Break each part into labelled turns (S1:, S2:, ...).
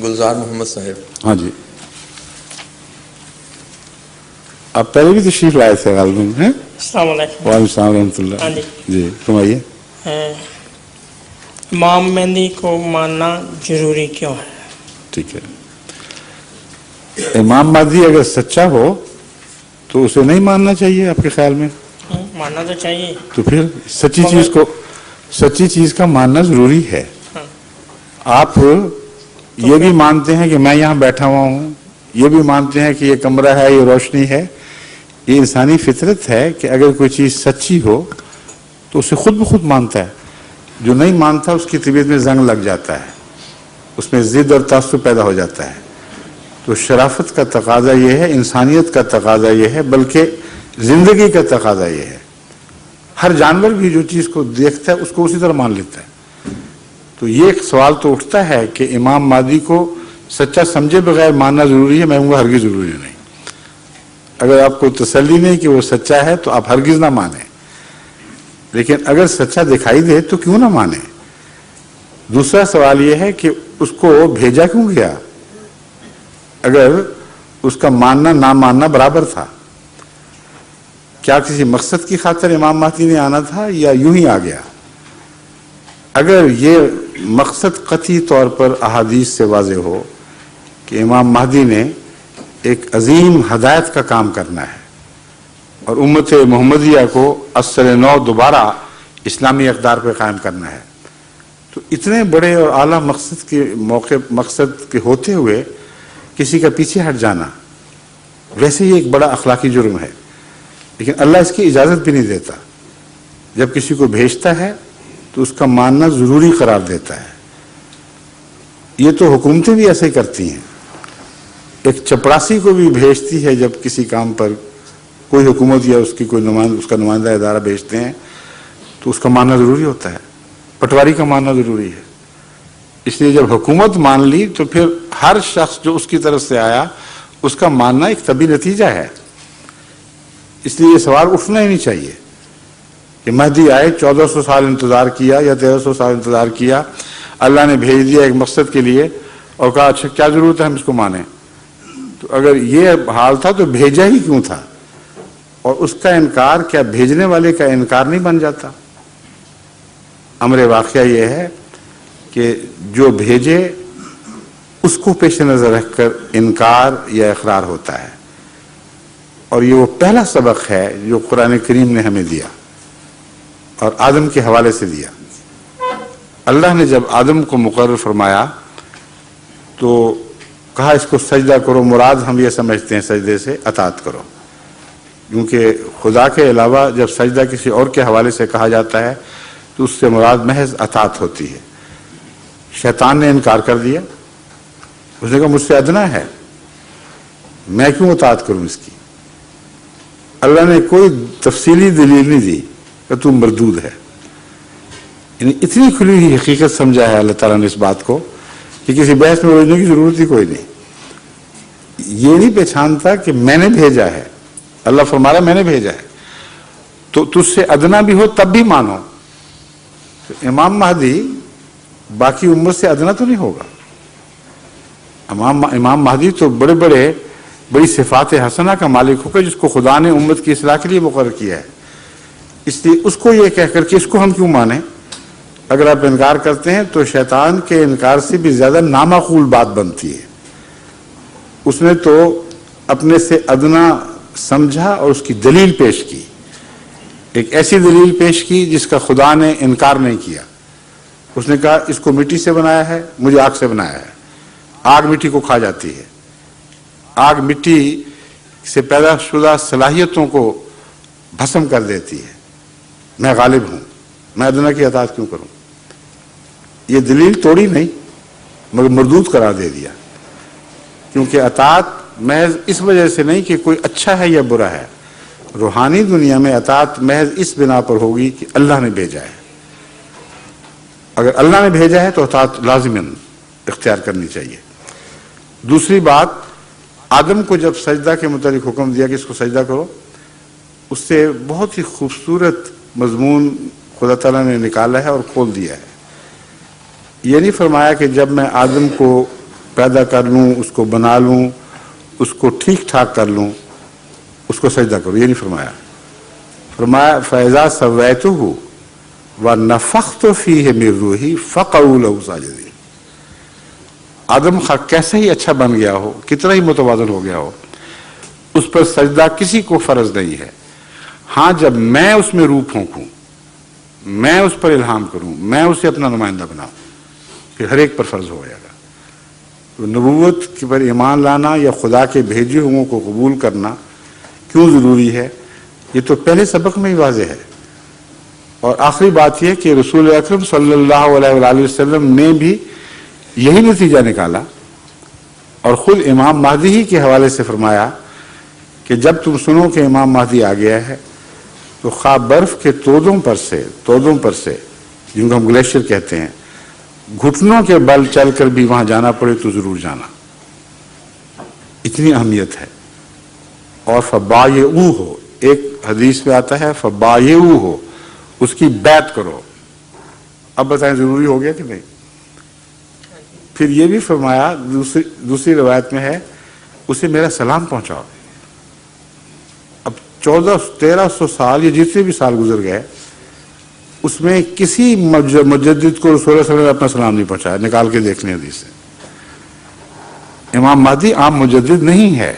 S1: گلزار محمد صاحب.
S2: ہاں جی، آپ پہلے بھی تشریف لائے تھے غالباً ہیں؟
S3: السلام علیکم.
S2: وعلیکم السلام ورحمۃ اللہ.
S3: ہاں جی.
S2: جی فرمائیے.
S3: امام مہدی کو ماننا ضروری کیوں ہے؟
S2: ٹھیک ہے، امام مہدی اگر سچا ہو تو اسے نہیں ماننا چاہیے آپ کے خیال میں؟
S3: ماننا تو چاہیے.
S2: تو پھر سچی چیز کا ماننا ضروری ہے. آپ یہ بھی مانتے ہیں کہ میں یہاں بیٹھا ہوا ہوں، یہ بھی مانتے ہیں کہ یہ کمرہ ہے، یہ روشنی ہے. یہ انسانی فطرت ہے کہ اگر کوئی چیز سچی ہو تو اسے خود بخود مانتا ہے. جو نہیں مانتا اس کی طبیعت میں زنگ لگ جاتا ہے، اس میں ضد اور تعصب پیدا ہو جاتا ہے. تو شرافت کا تقاضا یہ ہے، انسانیت کا تقاضا یہ ہے، بلکہ زندگی کا تقاضا یہ ہے. ہر جانور بھی جو چیز کو دیکھتا ہے اس کو اسی طرح مان لیتا ہے. تو یہ ایک سوال تو اٹھتا ہے کہ امام مہدی کو سچا سمجھے بغیر ماننا ضروری ہے. میں کہوں گا ہرگز ضروری نہیں. اگر آپ کو تسلی نہیں کہ وہ سچا ہے تو آپ ہرگز نہ مانیں، لیکن اگر سچا دکھائی دے تو کیوں نہ مانیں. دوسرا سوال یہ ہے کہ اس کو بھیجا کیوں گیا؟ اگر اس کا ماننا نہ ماننا برابر تھا، کیا کسی مقصد کی خاطر امام مہدی نے آنا تھا یا یوں ہی آ گیا؟ اگر یہ مقصد قطعی طور پر احادیث سے واضح ہو کہ امام مہدی نے ایک عظیم ہدایت کا کام کرنا ہے اور امت محمدیہ کو اثر نو دوبارہ اسلامی اقدار پہ قائم کرنا ہے، تو اتنے بڑے اور اعلیٰ مقصد کے ہوتے ہوئے کسی کا پیچھے ہٹ جانا ویسے ہی ایک بڑا اخلاقی جرم ہے. لیکن اللہ اس کی اجازت بھی نہیں دیتا. جب کسی کو بھیجتا ہے تو اس کا ماننا ضروری قرار دیتا ہے. یہ تو حکومتیں بھی ایسے ہی کرتی ہیں. ایک چپڑاسی کو بھی بھیجتی ہے جب کسی کام پر کوئی حکومت یا اس کا نمائندہ ادارہ بھیجتے ہیں تو اس کا ماننا ضروری ہوتا ہے. پٹواری کا ماننا ضروری ہے. اس لیے جب حکومت مان لی تو پھر ہر شخص جو اس کی طرف سے آیا اس کا ماننا ایک طبی نتیجہ ہے. اس لیے یہ سوال اٹھنا ہی نہیں چاہیے کہ مہدی آئے 1400 سال انتظار کیا یا 1300 سال انتظار کیا، اللہ نے بھیج دیا ایک مقصد کے لیے اور کہا اچھا کیا ضرورت ہے ہم اس کو مانیں. تو اگر یہ حال تھا تو بھیجا ہی کیوں تھا؟ اور اس کا انکار کیا بھیجنے والے کا انکار نہیں بن جاتا؟ امر واقعہ یہ ہے کہ جو بھیجے اس کو پیش نظر رکھ کر انکار یا اقرار ہوتا ہے. اور یہ وہ پہلا سبق ہے جو قرآن کریم نے ہمیں دیا اور آدم کے حوالے سے دیا. اللہ نے جب آدم کو مقرر فرمایا تو کہا اس کو سجدہ کرو. مراد ہم یہ سمجھتے ہیں سجدے سے اطاعت کرو، کیونکہ خدا کے علاوہ جب سجدہ کسی اور کے حوالے سے کہا جاتا ہے تو اس سے مراد محض اطاعت ہوتی ہے. شیطان نے انکار کر دیا. اس نے کہا مجھ سے ادنا ہے، میں کیوں اطاعت کروں اس کی؟ اللہ نے کوئی تفصیلی دلیل نہیں دی کہ تو مردود ہے. یعنی اتنی کھلی ہوئی حقیقت سمجھا ہے اللہ تعالیٰ نے اس بات کو کہ کسی بحث میں الجھنے کی ضرورت ہی کوئی نہیں. یہ نہیں پہچانتا کہ میں نے بھیجا ہے. اللہ فرما رہا میں نے بھیجا ہے تو تجھ سے ادنا بھی ہو تب بھی مانو. امام مہدی باقی امت سے ادنا تو نہیں ہوگا. امام مہدی تو بڑی صفات حسنہ کا مالک ہوگا جس کو خدا نے امت کی اصلاح کے لیے مقرر کیا ہے. اس لیے اس کو یہ کہہ کر کہ اس کو ہم کیوں مانیں؟ اگر آپ انکار کرتے ہیں تو شیطان کے انکار سے بھی زیادہ نامعقول بات بنتی ہے. اس نے تو اپنے سے ادنا سمجھا اور اس کی دلیل پیش کی، ایک ایسی دلیل پیش کی جس کا خدا نے انکار نہیں کیا. اس نے کہا اس کو مٹی سے بنایا ہے، مجھے آگ سے بنایا ہے. آگ مٹی کو کھا جاتی ہے. آگ مٹی سے پیدا شدہ صلاحیتوں کو بھسم کر دیتی ہے. میں غالب ہوں، میں ادنا کی اطاعت کیوں کروں؟ یہ دلیل توڑی نہیں مگر مردود قرار دے دیا. کیونکہ اطاعت محض اس وجہ سے نہیں کہ کوئی اچھا ہے یا برا ہے. روحانی دنیا میں اطاعت محض اس بنا پر ہوگی کہ اللہ نے بھیجا ہے. اگر اللہ نے بھیجا ہے تو اطاعت لازماً اختیار کرنی چاہیے. دوسری بات، آدم کو جب سجدہ کے متعلق حکم دیا کہ اس کو سجدہ کرو، اس سے بہت ہی خوبصورت مضمون خدا تعالیٰ نے نکالا ہے اور کھول دیا ہے. یہ نہیں فرمایا کہ جب میں آدم کو پیدا کر لوں، اس کو بنا لوں، اس کو ٹھیک ٹھاک کر لوں، اس کو سجدہ کروں، یہ نہیں فرمایا۔ فرمایا فَإِذَا سَوَّيْتُهُ وَنَفَخْتُ فِيهِ مِن رُوحِي فَقَعُوا لَهُ سَاجِدِينَ۔ آدم خاک کیسا ہی اچھا بن گیا ہو، کتنا ہی متوازن ہو گیا ہو، اس پر سجدہ کسی کو فرض نہیں ہے۔ ہاں جب میں اس میں روح پھونکوں، میں اس پر الہام کروں، میں اسے اپنا نمائندہ بناؤں، پھر ہر ایک پر فرض ہو جائے گا۔ تو نبوت پر ایمان لانا یا خدا کے بھیجے ہوئوں کو قبول کرنا کیوں ضروری ہے، یہ تو پہلے سبق میں ہی واضح ہے۔ اور آخری بات یہ کہ رسول اکرم صلی اللہ علیہ وآلہ وسلم نے بھی یہی نتیجہ نکالا، اور خود امام مہدی ہی کے حوالے سے فرمایا کہ جب تم سنو کہ امام مہدی آ گیا ہے تو خواہ برف کے تودوں پر سے جن کو ہم گلیشیئر کہتے ہیں، گھٹنوں کے بل چل کر بھی وہاں جانا پڑے تو ضرور جانا، اتنی اہمیت ہے۔ اور فبایعوہ ہو، ایک حدیث میں آتا ہے فبایعوہ ہو، اس کی بیعت کرو۔ اب بتائیں ضروری ہو گیا کہ نہیں؟ پھر یہ بھی فرمایا، دوسری روایت میں ہے اسے میرا سلام پہنچاؤ۔ اب 1300 سال یا جتنے بھی سال گزر گئے، اس میں کسی مجدد کو رسول اللہ صلی اللہ علیہ وسلم نے اپنا سلام نہیں پہنچایا، نکال کے دیکھ لیں حدیث سے۔ امام مہدی عام مجدد نہیں ہے،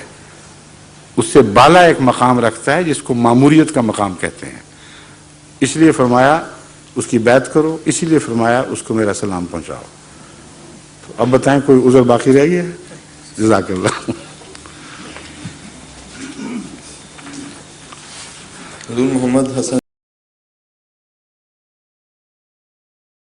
S2: اس سے بالا ایک مقام رکھتا ہے جس کو ماموریت کا مقام کہتے ہیں، اس لیے فرمایا اس کی بیعت کرو، اسی لیے فرمایا اس کو میرا سلام پہنچاؤ۔ تو اب بتائیں کوئی عذر باقی رہ گیا ہے؟ جزاک اللہ۔
S1: حضور محمد حسن